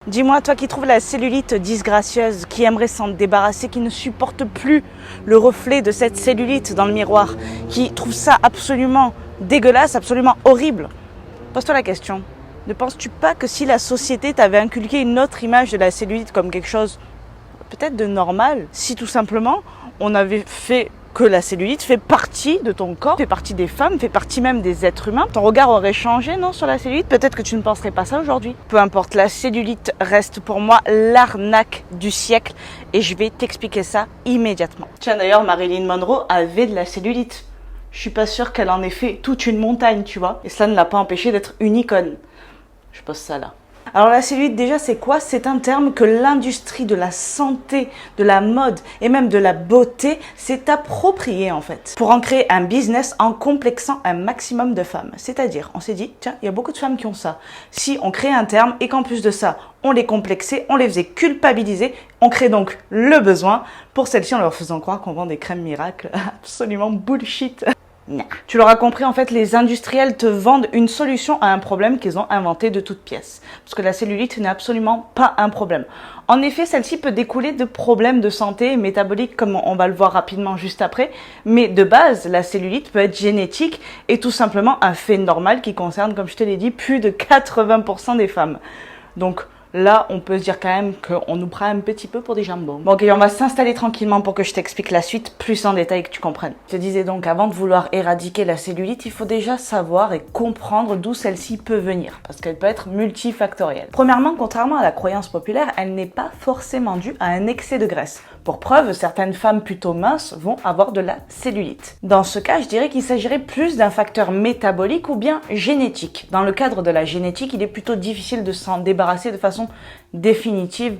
Dis-moi, toi qui trouves la cellulite disgracieuse, qui aimerait s'en débarrasser, qui ne supporte plus le reflet de cette cellulite dans le miroir, qui trouve ça absolument dégueulasse, absolument horrible, pose-toi la question. Ne penses-tu pas que si la société t'avait inculqué une autre image de la cellulite comme quelque chose peut-être de normal, si tout simplement on avait fait que la cellulite fait partie de ton corps, fait partie des femmes, fait partie même des êtres humains, ton regard aurait changé, non, sur la cellulite? Peut-être que tu ne penserais pas ça aujourd'hui. Peu importe, la cellulite reste pour moi l'arnaque du siècle et je vais t'expliquer ça immédiatement. Tiens, d'ailleurs, Marilyn Monroe avait de la cellulite. Je suis pas sûre qu'elle en ait fait toute une montagne, tu vois, et cela ne l'a pas empêchée d'être une icône. Je pose ça là. Alors la cellulite, déjà, c'est quoi? C'est un terme que l'industrie de la santé, de la mode et même de la beauté s'est approprié en fait pour en créer un business en complexant un maximum de femmes. C'est-à-dire, on s'est dit, tiens, il y a beaucoup de femmes qui ont ça. Si on crée un terme et qu'en plus de ça, on les complexait, on les faisait culpabiliser, on crée donc le besoin pour celles-ci en leur faisant croire qu'on vend des crèmes miracles. Absolument bullshit. Non. Tu l'auras compris, en fait, les industriels te vendent une solution à un problème qu'ils ont inventé de toutes pièces. Parce que la cellulite n'est absolument pas un problème. En effet, celle-ci peut découler de problèmes de santé métabolique, comme on va le voir rapidement juste après. Mais de base, la cellulite peut être génétique et tout simplement un fait normal qui concerne, comme je te l'ai dit, plus de 80% des femmes. Donc, là, on peut se dire quand même qu'on nous prend un petit peu pour des jambons. Bon, ok, on va s'installer tranquillement pour que je t'explique la suite plus en détail, que tu comprennes. Je te disais donc, avant de vouloir éradiquer la cellulite, il faut déjà savoir et comprendre d'où celle-ci peut venir, parce qu'elle peut être multifactorielle. Premièrement, contrairement à la croyance populaire, elle n'est pas forcément due à un excès de graisse. Pour preuve, certaines femmes plutôt minces vont avoir de la cellulite. Dans ce cas, je dirais qu'il s'agirait plus d'un facteur métabolique ou bien génétique. Dans le cadre de la génétique, il est plutôt difficile de s'en débarrasser de façon définitive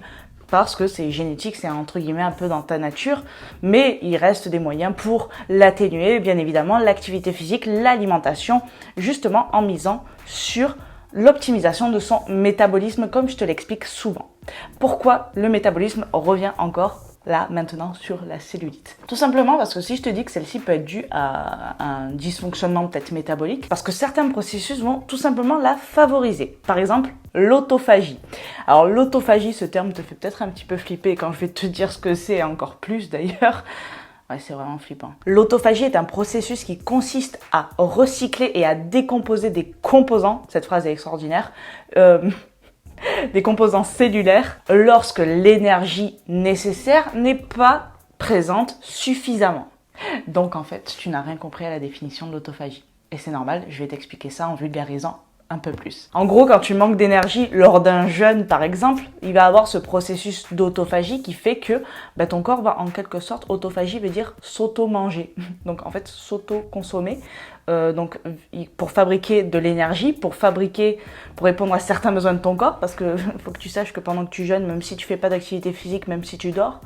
parce que c'est génétique, c'est entre guillemets un peu dans ta nature, mais il reste des moyens pour l'atténuer, bien évidemment, l'activité physique, l'alimentation, justement en misant sur l'optimisation de son métabolisme, comme je te l'explique souvent. Pourquoi le métabolisme revient encore là, maintenant, sur la cellulite? Tout simplement parce que si je te dis que celle-ci peut être due à un dysfonctionnement peut-être métabolique, parce que certains processus vont tout simplement la favoriser. Par exemple, l'autophagie. Alors l'autophagie, ce terme te fait peut-être un petit peu flipper quand je vais te dire ce que c'est, encore plus d'ailleurs. Ouais, c'est vraiment flippant. L'autophagie est un processus qui consiste à recycler et à décomposer des composants, cette phrase est extraordinaire, des composants cellulaires lorsque l'énergie nécessaire n'est pas présente suffisamment. Donc en fait, tu n'as rien compris à la définition de l'autophagie. Et c'est normal, je vais t'expliquer ça en vulgarisant un peu plus. En gros, quand tu manques d'énergie lors d'un jeûne par exemple, il va avoir ce processus d'autophagie qui fait que ton corps va en quelque sorte, autophagie veut dire s'auto-manger. Donc en fait, s'auto-consommer. Donc pour fabriquer de l'énergie, pour répondre à certains besoins de ton corps, parce que faut que tu saches que pendant que tu jeûnes, même si tu fais pas d'activité physique, même si tu dors,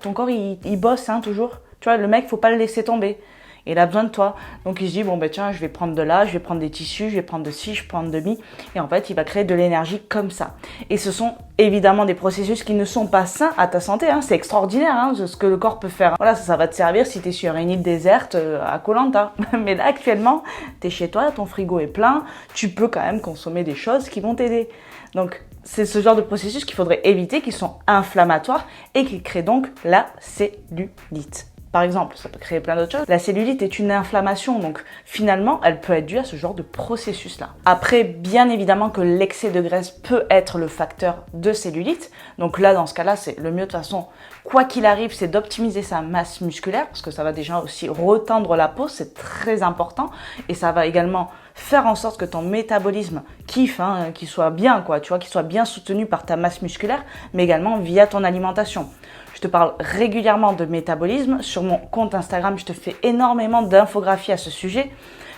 ton corps il bosse toujours. Tu vois, le mec, faut pas le laisser tomber. Et il a besoin de toi. Donc il se dit, bon tiens, je vais prendre de là, je vais prendre des tissus, je vais prendre de ci, je vais prendre de mi. Et en fait, il va créer de l'énergie comme ça. Et ce sont évidemment des processus qui ne sont pas sains à ta santé. Hein. C'est extraordinaire ce que le corps peut faire. Voilà, ça va te servir si tu es sur une île déserte à Koh Lanta. Mais là, actuellement, tu es chez toi, ton frigo est plein, tu peux quand même consommer des choses qui vont t'aider. Donc, c'est ce genre de processus qu'il faudrait éviter, qui sont inflammatoires et qui créent donc la cellulite. Par exemple, ça peut créer plein d'autres choses. La cellulite est une inflammation, donc finalement, elle peut être due à ce genre de processus-là. Après, bien évidemment que l'excès de graisse peut être le facteur de cellulite. Donc là, dans ce cas-là, c'est le mieux de toute façon, quoi qu'il arrive, c'est d'optimiser sa masse musculaire, parce que ça va déjà aussi retendre la peau, c'est très important. Et ça va également faire en sorte que ton métabolisme kiffe, qu'il soit bien, tu vois, qu'il soit bien soutenu par ta masse musculaire, mais également via ton alimentation. Je te parle régulièrement de métabolisme. Sur mon compte Instagram, je te fais énormément d'infographies à ce sujet.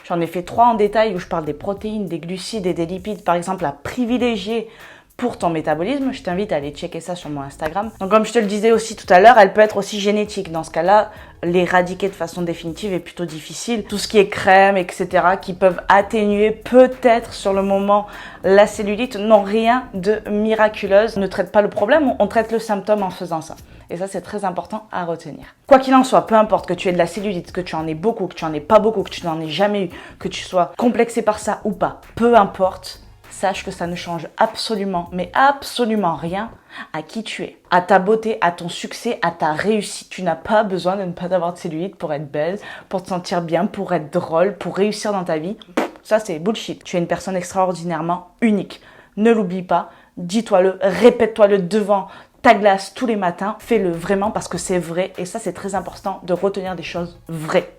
J'en ai fait 3 en détail où je parle des protéines, des glucides et des lipides, par exemple, à privilégier pour ton métabolisme. Je t'invite à aller checker ça sur mon Instagram. Donc comme je te le disais aussi tout à l'heure, elle peut être aussi génétique. Dans ce cas-là, l'éradiquer de façon définitive est plutôt difficile. Tout ce qui est crème, etc., qui peuvent atténuer peut-être sur le moment la cellulite, n'ont rien de miraculeuse. Ne traite pas le problème, on traite le symptôme en faisant ça. Et ça, c'est très important à retenir. Quoi qu'il en soit, peu importe que tu aies de la cellulite, que tu en aies beaucoup, que tu en aies pas beaucoup, que tu n'en aies jamais eu, que tu sois complexé par ça ou pas, peu importe, sache que ça ne change absolument, mais absolument rien à qui tu es, à ta beauté, à ton succès, à ta réussite. Tu n'as pas besoin de ne pas avoir de cellulite pour être belle, pour te sentir bien, pour être drôle, pour réussir dans ta vie. Ça, c'est bullshit. Tu es une personne extraordinairement unique. Ne l'oublie pas, dis-toi-le, répète-toi-le devant ta glace tous les matins. Fais-le vraiment parce que c'est vrai. Et ça, c'est très important de retenir des choses vraies.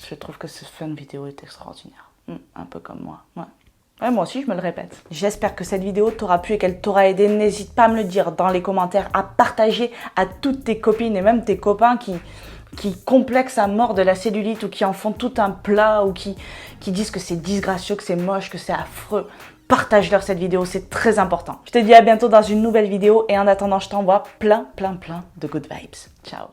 Je trouve que ce fun vidéo est extraordinaire. Un peu comme moi. Ouais, moi aussi, je me le répète. J'espère que cette vidéo t'aura plu et qu'elle t'aura aidé. N'hésite pas à me le dire dans les commentaires, à partager à toutes tes copines et même tes copains qui complexent à mort de la cellulite ou qui en font tout un plat ou qui disent que c'est disgracieux, que c'est moche, que c'est affreux. Partage-leur cette vidéo, c'est très important. Je te dis à bientôt dans une nouvelle vidéo et en attendant, je t'envoie plein de good vibes. Ciao.